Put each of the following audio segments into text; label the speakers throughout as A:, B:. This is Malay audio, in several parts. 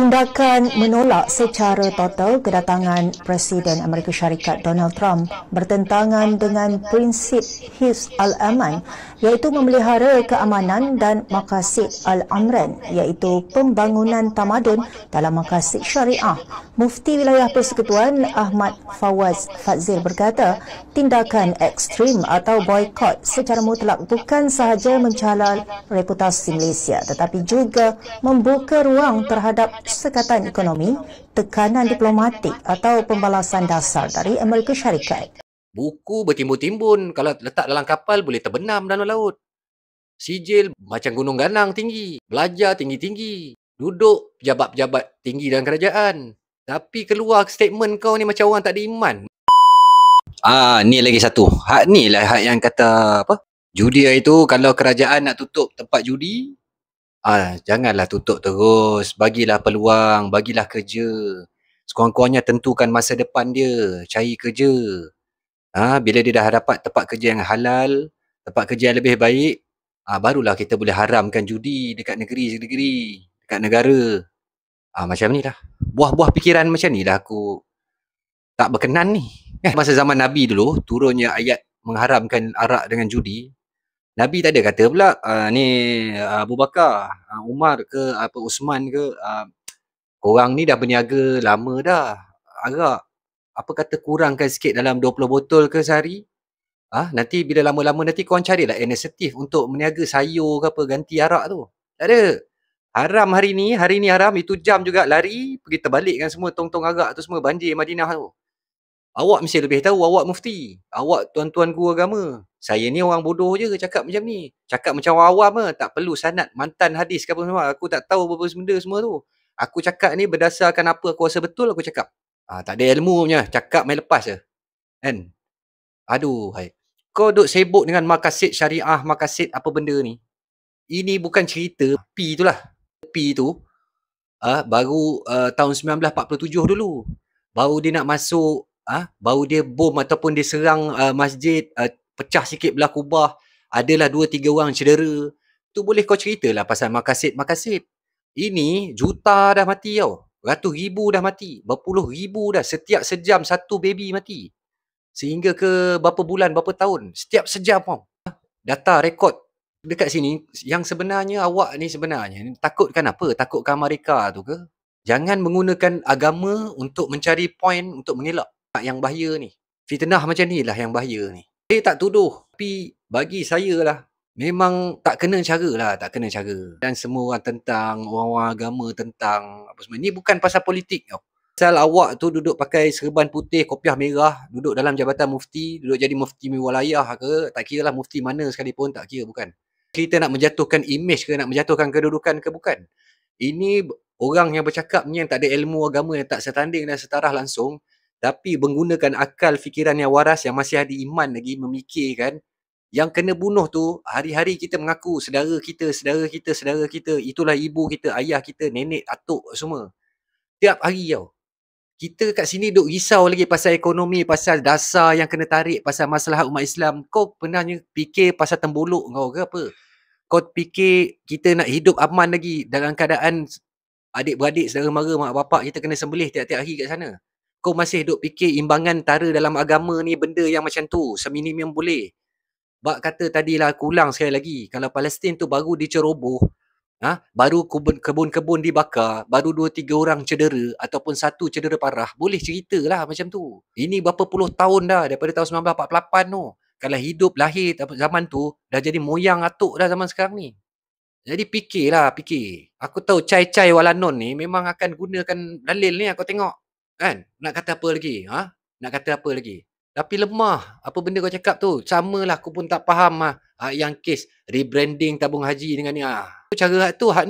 A: Tindakan menolak secara total kedatangan Presiden Amerika Syarikat Donald Trump bertentangan dengan prinsip Hifz al-Aman iaitu memelihara keamanan dan maqasid al-amran iaitu pembangunan tamadun dalam maqasid syariah. Mufti Wilayah Persekutuan Ahmad Fawaz Fadzil berkata, tindakan ekstrim atau boikot secara mutlak bukan sahaja mencela reputasi Malaysia tetapi juga membuka ruang terhadap sekatan ekonomi, tekanan diplomatik atau pembalasan dasar dari Amerika Syarikat.
B: Buku bertimbun-timbun, kalau letak dalam kapal boleh terbenam dalam laut. Sijil macam gunung ganang tinggi, belajar tinggi-tinggi, duduk pejabat-pejabat tinggi dalam kerajaan. Tapi keluar statement kau ni macam orang tak ada iman. Ni lagi satu. Hak ni lah hak yang kata apa? Judi itu kalau kerajaan nak tutup tempat judi, janganlah tutup terus. Bagilah peluang, bagilah kerja. Sekurang-kurangnya tentukan masa depan dia, cari kerja. Bila dia dah dapat tempat kerja yang halal, tempat kerja yang lebih baik, barulah kita boleh haramkan judi dekat negeri-negeri, dekat negara. Macam ni lah. Buah-buah pikiran macam ni lah aku tak berkenan ni. Masa zaman Nabi dulu, turunnya ayat mengharamkan arak dengan judi, Nabi tak ada kata pula, ni Abu Bakar, Umar ke, Usman ke, korang ni dah berniaga lama dah. Arak, apa kata kurangkan sikit dalam 20 botol ke sehari? Nanti bila lama-lama nanti korang carilah inisiatif untuk meniaga sayur ke apa, ganti arak tu. Tak ada. Haram hari ni haram, itu jam juga lari, pergi terbalikkan semua tong-tong arak tu semua, banjir Madinah tu. Awak mesti lebih tahu, awak mufti. Awak tuan-tuan guru agama. Saya ni orang bodoh je cakap macam ni. Cakap macam orang awam ke. Tak perlu sanad, mantan hadis ke apa semua. Aku tak tahu apa-apa benda semua tu. Aku cakap ni berdasarkan apa aku rasa betul, aku cakap. Tak ada ilmu punya. Cakap main lepas je. Kan? Aduh, hai. Kau duk sibuk dengan maqasid syariah, maqasid apa benda ni. Ini bukan cerita P tu lah. P tu baru tahun 1947 dulu. Baru dia nak masuk, baru dia bom ataupun dia serang masjid, pecah sikit belah Kubah, adalah 2-3 orang cedera. Tu boleh kau ceritalah pasal maqasid. Ini juta dah mati tau. Ratus ribu dah mati. Berpuluh ribu dah. Setiap sejam satu baby mati. Sehingga ke berapa bulan, berapa tahun. Setiap sejam tau. Data rekod dekat sini. Yang sebenarnya awak ni sebenarnya takutkan apa? Takutkan Amerika tu ke? Jangan menggunakan agama untuk mencari poin untuk mengelak. Yang bahaya ni. Fitnah macam ni lah yang bahaya ni. Saya tak tuduh. Tapi bagi saya lah, memang tak kena cara lah. Tak kena cara. Dan semua orang tentang, orang-orang agama tentang apa semua. Ni bukan pasal politik tau. Pasal awak tu duduk pakai serban putih, kopiah merah, duduk dalam jabatan mufti, duduk jadi mufti wilayah ke, tak kira lah mufti mana sekalipun, tak kira, bukan. Kita nak menjatuhkan imej ke, nak menjatuhkan kedudukan ke, bukan. Ini orang yang bercakap ni yang tak ada ilmu agama, yang tak setanding dan setaraf langsung, tapi menggunakan akal fikiran yang waras, yang masih ada iman lagi, memikirkan. Yang kena bunuh tu, hari-hari kita mengaku saudara kita, itulah ibu kita, ayah kita, nenek, atuk semua. Tiap hari tau. Kita kat sini duk risau lagi pasal ekonomi, pasal dasar yang kena tarik, pasal masalah umat Islam. Kau pernah fikir pasal tembolok kau ke apa? Kau fikir kita nak hidup aman lagi dalam keadaan adik-beradik, saudara mara, mak bapak kita kena sembelih tiap-tiap hari kat sana? Kau masih duk fikir imbangan tara dalam agama ni benda yang macam tu, seminimum boleh. Bak kata tadilah aku ulang sekali lagi, kalau Palestin tu baru diceroboh, baru kebun-kebun dibakar, baru 2-3 orang cedera ataupun satu cedera parah, boleh ceritalah macam tu. Ini berapa puluh tahun dah, daripada tahun 1948 tu. Kalau hidup lahir zaman tu, dah jadi moyang atuk dah zaman sekarang ni. Jadi fikirlah. Aku tahu cai-cai walanon ni memang akan gunakan dalil ni, aku tengok. Kan? Nak kata apa lagi? Tapi lemah. Apa benda kau cakap tu? Samalah, aku pun tak faham yang kes rebranding tabung haji dengan ni. Cara hak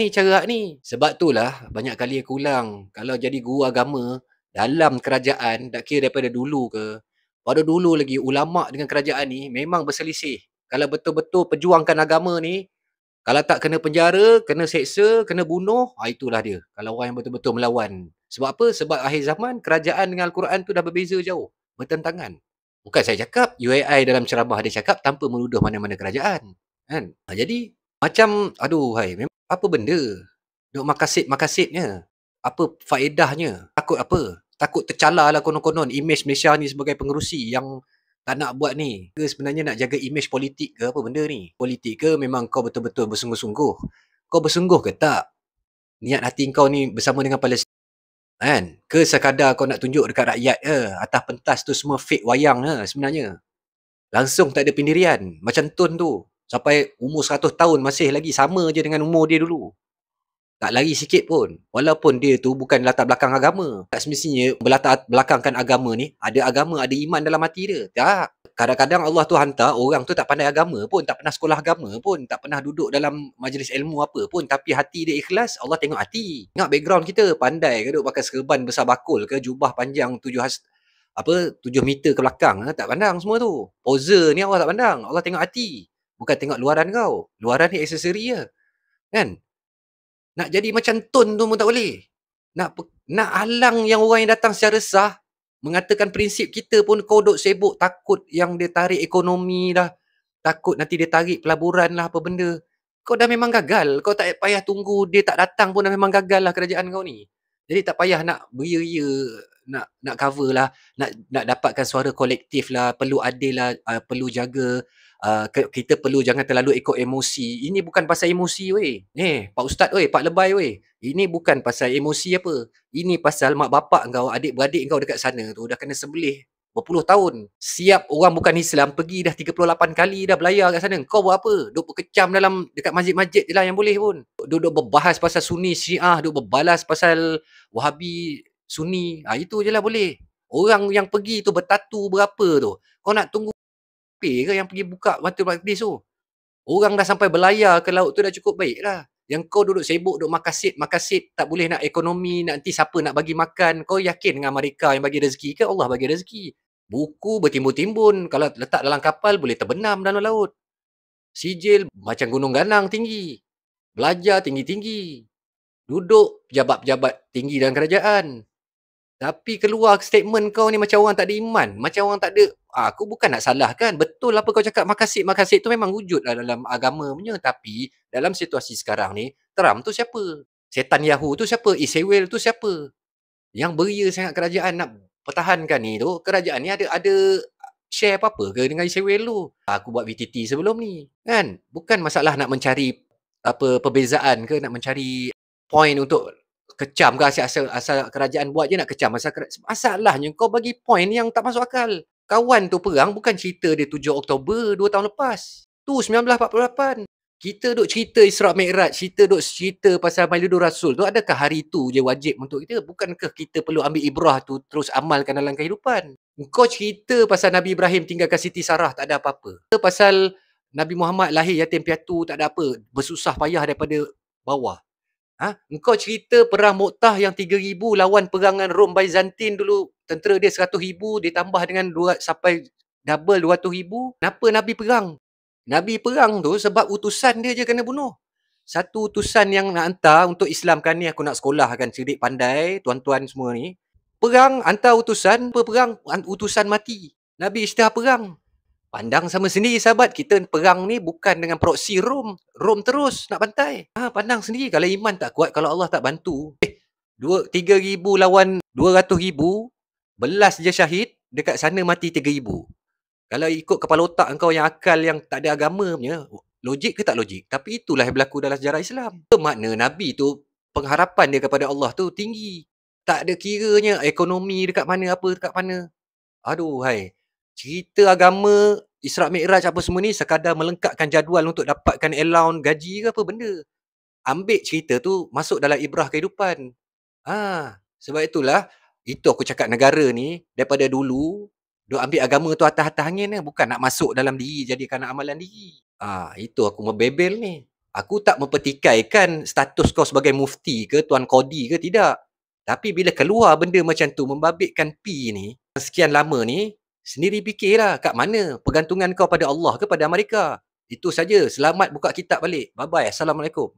B: ni. Sebab itulah banyak kali aku ulang, kalau jadi guru agama dalam kerajaan, tak kira daripada dulu ke, pada dulu lagi ulama' dengan kerajaan ni memang berselisih. Kalau betul-betul perjuangkan agama ni, kalau tak kena penjara, kena seksa, kena bunuh, itulah dia. Kalau orang yang betul-betul melawan. Sebab apa? Sebab akhir zaman kerajaan dengan Al-Quran tu dah berbeza jauh, bertentangan. Bukan saya cakap, UAI dalam ceramah dia cakap tanpa menuduh mana-mana kerajaan. Kan? Jadi macam, memang apa benda? Duk maqasid-maqasidnya. Apa faedahnya? Takut apa? Takut tercalar lah konon-konon imej Malaysia ni sebagai pengerusi yang tak nak buat ni. Ke sebenarnya nak jaga imej politik ke apa benda ni? Politik ke memang kau betul-betul bersungguh-sungguh? Kau bersungguh ke tak? Niat hati kau ni bersama dengan Palestin kan? Ke sekadar kau nak tunjuk dekat rakyat ke? Atas pentas tu semua fake wayang sebenarnya. Langsung tak ada pendirian. Macam Tun tu. Sampai umur 100 tahun masih lagi sama je dengan umur dia dulu. Tak lari sikit pun. Walaupun dia tu bukan latar belakang agama. Tak semestinya berlatar belakangkan agama ni. Ada agama, ada iman dalam hati dia. Tak. Kadang-kadang Allah tu hantar orang tu tak pandai agama pun. Tak pernah sekolah agama pun. Tak pernah duduk dalam majlis ilmu apa pun. Tapi hati dia ikhlas, Allah tengok hati. Tengok background kita. Pandai ke duk pakai serban besar bakul ke. Jubah panjang 7 meter ke belakang. Tak pandang semua tu. Poser ni Allah tak pandang. Allah tengok hati. Bukan tengok luaran kau. Luaran ni aksesori je. Kan? Nak jadi macam Tun tu pun tak boleh. Nak halang yang orang yang datang secara sah, mengatakan prinsip kita pun kau duk sibuk takut yang dia tarik ekonomi lah, takut nanti dia tarik pelaburan lah apa benda. Kau dah memang gagal. Kau tak payah tunggu dia tak datang pun dah memang gagal lah kerajaan kau ni. Jadi tak payah nak beria-ria, nak cover lah, nak dapatkan suara kolektif lah, perlu adil lah, perlu jaga. Kita perlu jangan terlalu ikut emosi. Ini bukan pasal emosi weh. Pak Ustaz weh, Pak Lebay weh. Ini bukan pasal emosi apa. Ini pasal mak bapak kau, adik-beradik kau dekat sana tu dah kena sembelih berpuluh tahun. Siap orang bukan Islam pergi dah 38 kali dah belayar kat sana. Kau buat apa? Duk berkecam dekat masjid-masjid je lah yang boleh pun. Duk berbahas pasal Sunni Syiah, duk berbalas pasal Wahabi Sunni. Itu je lah boleh. Orang yang pergi tu bertatu berapa tu. Kau nak tunggu ke yang pergi buka mata Maqdis tu? Orang dah sampai berlayar ke laut tu dah cukup baik lah. Yang kau duduk sibuk, duduk makasit, tak boleh nak ekonomi, nanti siapa nak bagi makan. Kau yakin dengan mereka yang bagi rezeki ke Allah bagi rezeki? Buku bertimbun-timbun, kalau letak dalam kapal boleh terbenam dalam laut. Sijil macam gunung ganang tinggi. Belajar tinggi-tinggi. Duduk pejabat-pejabat tinggi dalam kerajaan. Tapi keluar statement kau ni macam orang tak ada iman. Macam orang tak ada. Aku bukan nak salahkan. Betul apa kau cakap makasid-makasid tu memang wujud lah dalam agama punya. Tapi dalam situasi sekarang ni, Trump tu siapa? Setan Yahoo tu siapa? Israel tu siapa? Yang beria sangat kerajaan nak pertahankan ni tu. Kerajaan ni ada share apa-apa ke dengan Israel tu? Aku buat VTT sebelum ni. Kan? Bukan masalah nak mencari perbezaan ke, nak mencari point untuk kecam ke asal kerajaan buat je nak kecam masalahnya kau bagi point yang tak masuk akal. Kawan tu perang bukan cerita dia 7 Oktober 2 tahun lepas. Tu 1948. Kita duk cerita Isra' Mi'raj, kita duk cerita pasal Maulidur Rasul tu, adakah hari tu je wajib untuk kita? Bukankah kita perlu ambil ibrah tu terus amalkan dalam kehidupan? Kau cerita pasal Nabi Ibrahim tinggalkan Siti Sarah tak ada apa-apa. Pasal Nabi Muhammad lahir yatim piatu tak ada apa, bersusah payah daripada bawah. Engkau cerita perang Mu'tah yang 3,000 lawan perangan Rom Byzantine dulu, tentera dia 100,000 ditambah dengan sampai double 200,000. Kenapa Nabi perang? Nabi perang tu sebab utusan dia je kena bunuh. Satu utusan yang nak hantar untuk Islamkan ni, aku nak sekolahkan cerdik pandai, tuan-tuan semua ni. Perang, hantar utusan, perang, utusan mati. Nabi isytihar perang. Pandang sama sendiri sahabat, kita perang ni bukan dengan proksi Rom. Rom terus nak bantai. Pandang sendiri kalau iman tak kuat, kalau Allah tak bantu. 3,000 lawan 200,000, belas je syahid, dekat sana mati 3,000. Kalau ikut kepala otak kau yang akal yang tak ada agama punya, logik ke tak logik? Tapi itulah yang berlaku dalam sejarah Islam. Makna Nabi tu, pengharapan dia kepada Allah tu tinggi. Tak ada kiranya ekonomi dekat mana, apa dekat mana. Aduh hai. Cerita agama, Isra' Mi'raj apa semua ni sekadar melengkapkan jadual untuk dapatkan allowance, gaji ke apa benda. Ambil cerita tu masuk dalam ibrah kehidupan. Sebab itulah, itu aku cakap negara ni daripada dulu, duk ambil agama tu atas-atas angin, bukan nak masuk dalam diri, jadikan amalan diri. Itu aku membebel ni. Aku tak mempertikaikan status kau sebagai mufti ke, tuan Qadi ke, tidak. Tapi bila keluar benda macam tu, membabitkan P ni, sekian lama ni, sendiri fikirlah kat mana pergantungan kau pada Allah ke pada mereka. Itu saja. Selamat buka kitab balik. Bye-bye. Assalamualaikum.